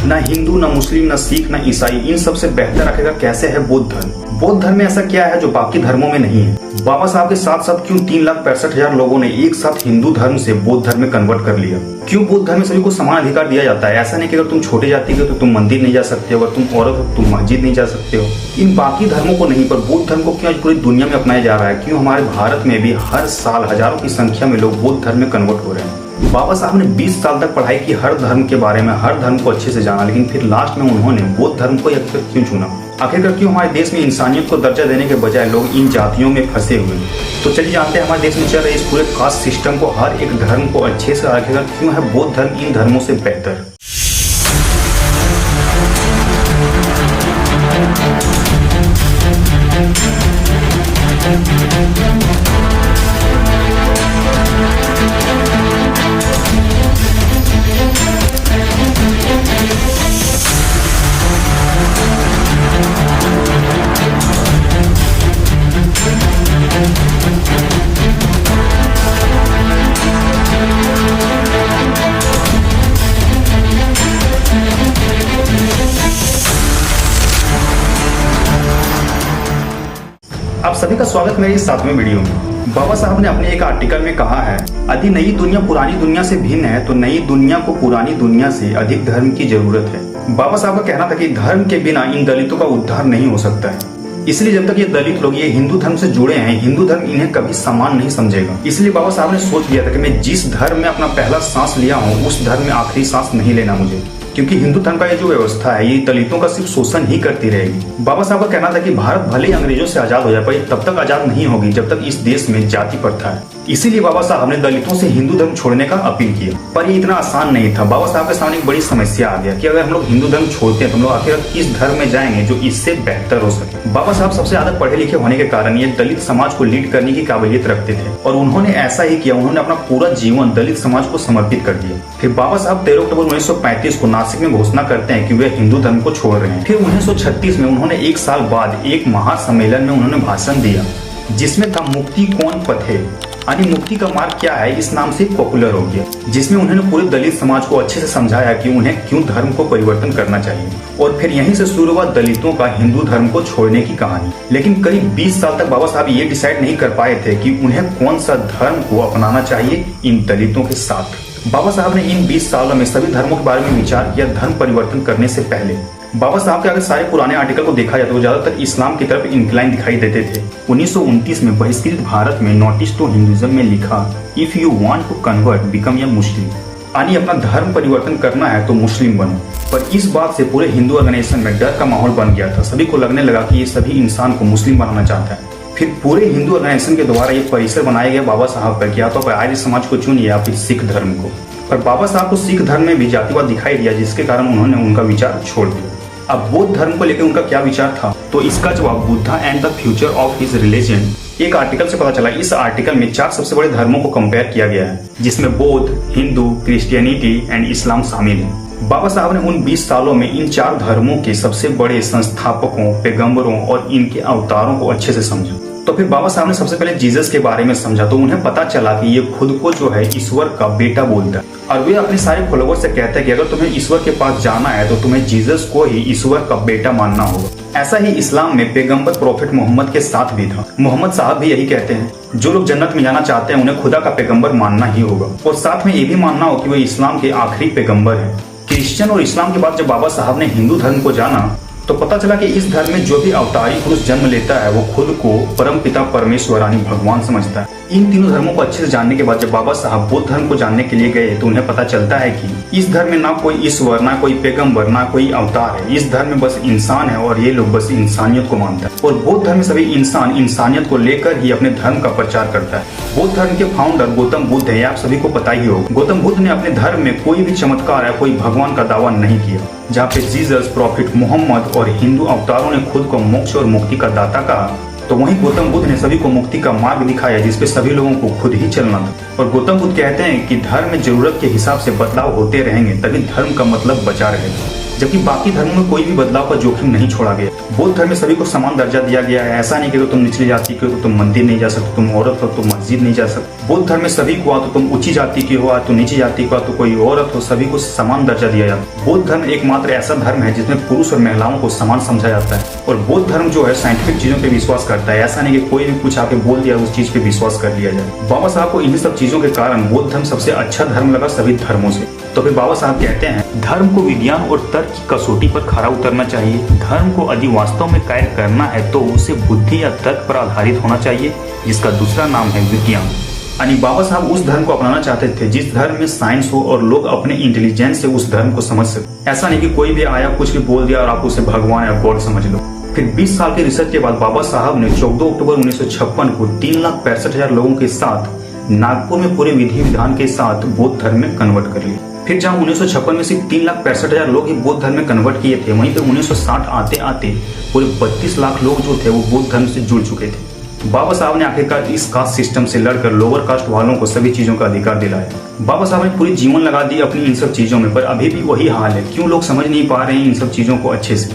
ना हिंदू, ना मुस्लिम, ना सिख, ना ईसाई, इन सबसे बेहतर आखिरकार कैसे है बौद्ध धर्म? बौद्ध धर्म में ऐसा क्या है जो बाकी धर्मों में नहीं है? बाबा साहब के साथ साथ क्यों 3,65,000 लोगों ने एक साथ हिंदू धर्म से बौद्ध धर्म में कन्वर्ट कर लिया? क्यों बौद्ध धर्म में सभी को समान अधिकार दिया जाता है? ऐसा नहीं कि अगर तुम छोटे जाति के हो तो तुम मंदिर नहीं जा सकते हो, अगर तुम औरत हो तो तुम मस्जिद नहीं जा सकते हो। इन बाकी धर्मों को नहीं, पर बौद्ध धर्म को क्यों आज पूरी दुनिया में अपनाया जा रहा है? क्यों हमारे भारत में भी हर साल हजारों की संख्या में लोग बौद्ध धर्म में कन्वर्ट हो रहे हैं? बाबा साहब ने 20 साल तक पढ़ाई की हर धर्म के बारे में, हर धर्म को अच्छे से जाना, लेकिन फिर लास्ट में उन्होंने बौद्ध धर्म को आखिर क्यों चुना? आखिरकार क्यों हमारे देश में इंसानियत को दर्जा देने के बजाय लोग इन जातियों में फंसे हुए हैं? तो चलिए जानते हैं हमारे देश में चल रहे इस पूरे कास्ट सिस्टम को, हर एक धर्म को अच्छे से आखिरकार क्यों है बौद्ध धर्म इन धर्मों से बेहतर। आप सभी का स्वागत मेरे इस 7वें वीडियो में। बाबा साहब ने अपने एक आर्टिकल में कहा है, यदि नई दुनिया पुरानी दुनिया से भिन्न है तो नई दुनिया को पुरानी दुनिया से अधिक धर्म की जरूरत है। बाबा साहब का कहना था कि धर्म के बिना इन दलितों का उद्धार नहीं हो सकता है। इसलिए जब तक ये दलित लोग ये हिंदू धर्म से जुड़े हैं, हिंदू धर्म इन्हें कभी समान नहीं समझेगा। इसलिए बाबा साहब ने सोच लिया था कि मैं जिस धर्म में अपना पहला सांस लिया हूँ उस धर्म में आखिरी सांस नहीं लेना मुझे, क्योंकि हिंदू धर्म का ये जो व्यवस्था है ये दलितों का सिर्फ शोषण ही करती रहेगी। बाबा साहब का कहना था कि भारत भले ही अंग्रेजों से आजाद हो जाए पर तब तक आजाद नहीं होगी जब तक इस देश में जाति प्रथा है। इसीलिए बाबा साहब ने दलितों से हिंदू धर्म छोड़ने का अपील किया, पर ये इतना आसान नहीं था। बाबा साहब के सामने एक बड़ी समस्या आ गया कि अगर हम लोग हिंदू धर्म छोड़ते हैं तो हम लोग आखिर किस धर्म में जाएंगे जो इससे बेहतर हो सके। बाबा साहब सबसे ज्यादा पढ़े लिखे होने के कारण ये दलित समाज को लीड करने की काबिलियत रखते थे और उन्होंने ऐसा ही किया। उन्होंने अपना पूरा जीवन दलित समाज को समर्पित कर दिया। फिर बाबा साहब 13 अक्टूबर 1935 को नासिक में घोषणा करते हैं कि वे हिंदू धर्म को छोड़ रहे हैं। फिर 1936 में उन्होंने एक साल बाद एक महासम्मेलन में उन्होंने भाषण दिया जिसमें था मुक्ति कौन पथे, यानी मुक्ति का मार्ग क्या है, इस नाम से पॉपुलर हो गया। जिसमें उन्होंने पूरे दलित समाज को अच्छे से समझाया कि उन्हें क्यों धर्म को परिवर्तन करना चाहिए। और फिर यहीं से शुरू हुआ दलितों का हिंदू धर्म को छोड़ने की कहानी। लेकिन करीब 20 साल तक बाबा साहब ये डिसाइड नहीं कर पाए थे कि उन्हें कौन सा धर्म को अपनाना चाहिए इन दलितों के साथ। बाबा साहब ने इन 20 सालों में सभी धर्मों के बारे में विचार किया धर्म परिवर्तन करने से पहले। बाबा साहब के अगर सारे पुराने आर्टिकल को देखा जाए तो ज्यादातर इस्लाम की तरफ इंक्लाइन दिखाई देते थे। 1929 में बहिष्कृत भारत में नोटिस टू हिंदुइज्म में लिखा, if you want to convert become a Muslim, यानी अपना धर्म परिवर्तन करना है तो मुस्लिम बनो। पर इस बात से पूरे हिंदू ऑर्गेनाइजेशन में डर का माहौल बन गया था। सभी को लगने लगा कि ये सभी इंसान को मुस्लिम बनाना चाहता है। फिर पूरे हिंदू ऑर्गेनाइजेशन के द्वारा ये परिसर बनाया गया बाबा साहब पर, या तो आर्य समाज को चुनिए या फिर सिख धर्म को। पर बाबा साहब को सिख धर्म में भी जातिवाद दिखाई दिया, जिसके कारण उन्होंने उनका विचार छोड़ दिया। अब बौद्ध धर्म को लेकर उनका क्या विचार था, तो इसका जवाब Buddha and the future of his religion एक आर्टिकल से पता चला। इस आर्टिकल में 4 सबसे बड़े धर्मों को कंपेयर किया गया है, जिसमें बौद्ध, हिंदू, क्रिश्चियनिटी एंड इस्लाम शामिल है। बाबा साहब ने उन 20 सालों में इन 4 धर्मों के सबसे बड़े संस्थापकों, पैगंबरों और इनके अवतारों को अच्छे से समझा। तो फिर बाबा साहब ने सबसे पहले जीसस के बारे में समझा, तो उन्हें पता चला कि ये खुद को जो है ईश्वर का बेटा बोलता है। और वे अपने सारे फॉलोवर से कहते हैं कि अगर तुम्हें ईश्वर के पास जाना है तो तुम्हें जीसस को ही ईश्वर का बेटा मानना होगा। ऐसा ही इस्लाम में पैगंबर प्रोफेट मोहम्मद के साथ भी था। मोहम्मद साहब भी यही कहते हैं, जो लोग जन्नत में जाना चाहते हैं उन्हें खुदा का पैगंबर मानना ही होगा और साथ में ये भी मानना हो कि वे इस्लाम के आखिरी पैगंबर है। क्रिश्चियन और इस्लाम के बाद जब बाबा साहब ने हिंदू धर्म को जाना तो पता चला कि इस धर्म में जो भी अवतारी पुरुष जन्म लेता है वो खुद को परमपिता परमेश्वर यानी भगवान समझता है। इन तीनों धर्मों को अच्छे से जानने के बाद जब बाबा साहब बौद्ध धर्म को जानने के लिए गए तो उन्हें पता चलता है कि इस धर्म में ना कोई ईश्वर, ना कोई पैगंबर, ना कोई अवतार है। इस धर्म में बस इंसान है और ये लोग बस इंसानियत को मानता है। और बौद्ध धर्म में सभी इंसान इंसानियत को लेकर ही अपने धर्म का प्रचार करता है। बौद्ध धर्म के फाउंडर गौतम बुद्ध है, आप सभी को पता ही होगा। गौतम बुद्ध ने अपने धर्म में कोई भी चमत्कार या कोई भगवान का दावा नहीं किया। जहाँ पे जीसस, प्रॉफिट मोहम्मद और हिंदू अवतारों ने खुद को मोक्ष और मुक्ति का दाता कहा, तो वहीं गौतम बुद्ध ने सभी को मुक्ति का मार्ग दिखाया जिसपे सभी लोगों को खुद ही चलना था। और गौतम बुद्ध कहते हैं कि धर्म में जरूरत के हिसाब से बदलाव होते रहेंगे, तभी धर्म का मतलब बचा रहेगा। जबकि बाकी धर्मों में कोई भी बदलाव का जोखिम नहीं छोड़ा गया। बौद्ध धर्म में सभी को समान दर्जा दिया गया है। ऐसा नहीं कि तुम निचली जाति के हो तो तुम मंदिर नहीं जा सकते, तुम औरत हो तो मस्जिद नहीं जा सकते। बौद्ध धर्म में सभी को तो तुम ऊंची जाति के हो तो नीची जाति का तो कोई औरत हो, सभी को समान दर्जा दिया जाता है। बौद्ध धर्म एकमात्र ऐसा धर्म है जिसमें पुरुष और महिलाओं को समान समझा जाता है। और बौद्ध धर्म जो है साइंटिफिक चीजों पे विश्वास करता है। ऐसा नहीं कि कोई भी कुछ आके बोल दिया उस चीज पे विश्वास कर लिया जाए। बाबा साहब को इन्हीं सब चीजों के कारण बौद्ध धर्म सबसे अच्छा धर्म लगा सभी धर्मों से। तो फिर बाबा साहब कहते हैं धर्म को विज्ञान और तर्क की कसौटी पर खरा उतरना चाहिए। धर्म को यदि वास्तव में कायम करना है तो उसे बुद्धि या तर्क पर आधारित होना चाहिए, जिसका दूसरा नाम है विज्ञान। यानी बाबा साहब उस धर्म को अपनाना चाहते थे जिस धर्म में साइंस हो और लोग अपने इंटेलिजेंस से उस धर्म को समझ सके। ऐसा नहीं कि कोई भी आया कुछ भी बोल दिया और आप उसे भगवान या गॉड समझ लो। फिर 20 साल के रिसर्च के बाद बाबा साहब ने 14 अक्टूबर 1956 को 3,65,000 लोगों के साथ नागपुर में पूरे विधि विधान के साथ बौद्ध धर्म में कन्वर्ट कर लिया। फिर जहाँ 1956 में सिर्फ 3,65,000 लोग ही बौद्ध धर्म में कन्वर्ट किए थे, वहीं पे 1960 आते आते पूरे 32 लाख लोग जो थे वो बौद्ध धर्म से जुड़ चुके थे। बाबा साहब ने आखिरकार इस कास्ट सिस्टम से लड़कर लोअर कास्ट वालों को सभी चीजों का अधिकार दिलाया। बाबा साहब ने पूरी जीवन लगा दी अपनी इन सब चीजों में, पर अभी भी वही हाल है। क्यों लोग समझ नहीं पा रहे हैं इन सब चीजों को अच्छे से।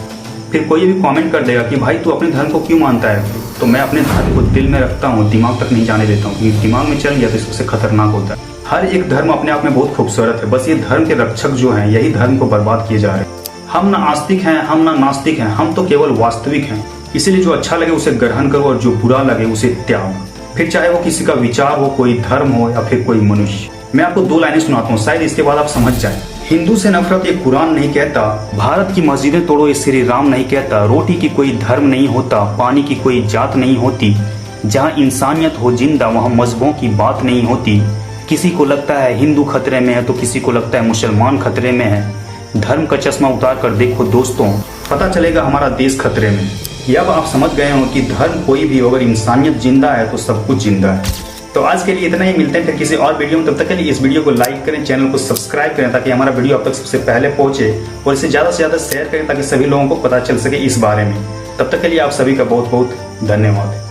फिर कोई भी कमेंट कर देगा कि भाई तू अपने धर्म को क्यों मानता है, तो मैं अपने धर्म को दिल में रखता हूँ, दिमाग तक नहीं जाने देता हूँ, क्योंकि दिमाग में चल गया तो सबसे खतरनाक होता है। हर एक धर्म अपने आप में बहुत खूबसूरत है, बस ये धर्म के रक्षक जो हैं यही धर्म को बर्बाद किए जा रहे हैं। हम ना आस्तिक हैं, हम ना नास्तिक हैं, हम तो केवल वास्तविक हैं। इसीलिए जो अच्छा लगे उसे ग्रहण करो और जो बुरा लगे उसे त्याग। फिर चाहे वो किसी का विचार हो, कोई धर्म हो या फिर कोई मनुष्य। मैं आपको 2 लाइनें सुनाता हूँ, शायद इसके बाद आप समझ जाए। हिंदू से नफरत ये कुरान नहीं कहता, भारत की मस्जिदें तोड़ो ये श्री राम नहीं कहता, रोटी की कोई धर्म नहीं होता, पानी की कोई जात नहीं होती, जहाँ इंसानियत हो जिंदा वहाँ मजहबों की बात नहीं होती। किसी को लगता है हिंदू खतरे में है तो किसी को लगता है मुसलमान खतरे में है। धर्म का चश्मा उतार कर देखो दोस्तों, पता चलेगा हमारा देश खतरे में। ये अब आप समझ गए हो कि धर्म कोई भी, अगर इंसानियत जिंदा है तो सब कुछ जिंदा है। तो आज के लिए इतना ही, मिलते हैं फिर किसी और वीडियो में। तब तक के लिए इस वीडियो को लाइक करें, चैनल को सब्सक्राइब करें ताकि हमारा वीडियो आप तक सबसे पहले पहुंचे, और इसे ज्यादा से ज्यादा शेयर करें ताकि सभी लोगों को पता चल सके इस बारे में। तब तक के लिए आप सभी का बहुत बहुत धन्यवाद।